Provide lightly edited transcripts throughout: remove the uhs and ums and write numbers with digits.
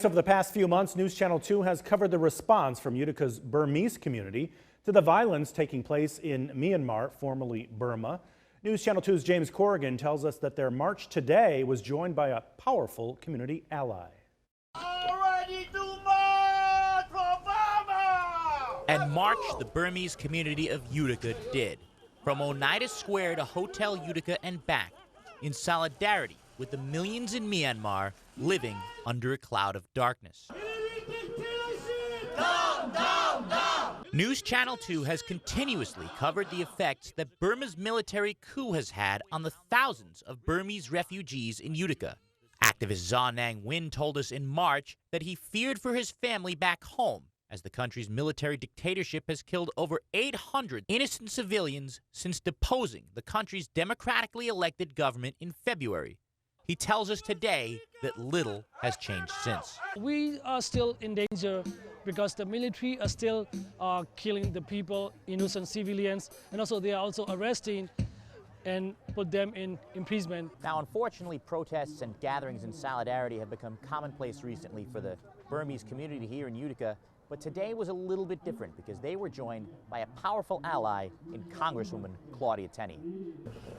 Over the past few months, News Channel 2 has covered the response from Utica's Burmese community to the violence taking place in Myanmar, formerly Burma. News Channel 2's James Corrigan tells us that their march today was joined by a powerful community ally. And march the Burmese community of Utica did, from Oneida Square to Hotel Utica and back, in solidarity with the millions in Myanmar living under a cloud of darkness. Down, down, down. News Channel 2 has continuously covered the effects that Burma's military coup has had on the thousands of Burmese refugees in Utica. Activist Zaw Nang Win told us in March that he feared for his family back home, as the country's military dictatorship has killed over 800 innocent civilians since deposing the country's democratically elected government in February. He tells us today that little has changed since. We are still in danger because the military are still killing the people, innocent civilians, and also they are also arresting and put them in imprisonment. Now, unfortunately, protests and gatherings in solidarity have become commonplace recently for the Burmese community here in Utica. But today was a little bit different because they were joined by a powerful ally in Congresswoman Claudia Tenney.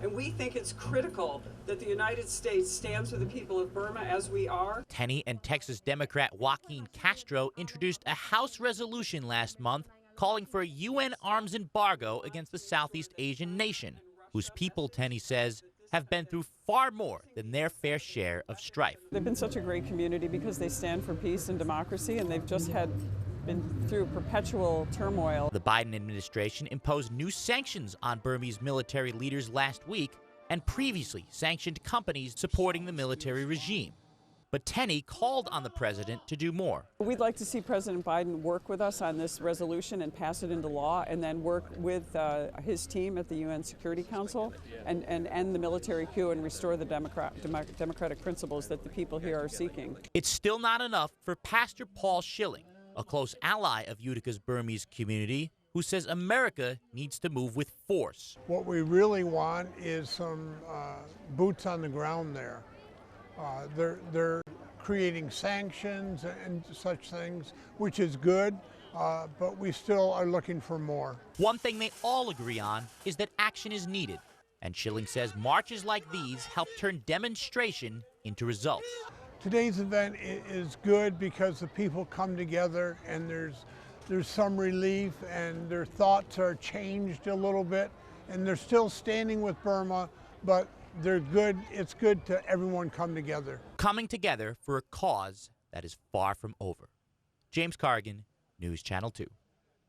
And we think it's critical that the United States stands with the people of Burma as we are. Tenney and Texas Democrat Joaquin Castro introduced a House resolution last month calling for a UN arms embargo against the Southeast Asian nation, whose people, Tenney says, have been through far more than their fair share of strife. They've been such a great community because they stand for peace and democracy, and they've just been through perpetual turmoil. The Biden administration imposed new sanctions on Burmese military leaders last week and previously sanctioned companies supporting the military regime. But Tenney called on the president to do more. We'd like to see President Biden work with us on this resolution and pass it into law, and then work with his team at the UN Security Council and end the military coup and restore the democratic principles that the people here are seeking. It's still not enough for Pastor Paul Schilling, a close ally of Utica's Burmese community, who says America needs to move with force. What we really want is some boots on the ground there. They're creating sanctions and such things, which is good, but we still are looking for more. One thing they all agree on is that action is needed, and Schilling says marches like these help turn demonstration into results. Today's event is good because the people come together and there's some relief and their thoughts are changed a little bit, and they're still standing with Burma, but they're good. It's good to everyone come together. Coming together for a cause that is far from over. James Corrigan, News Channel 2.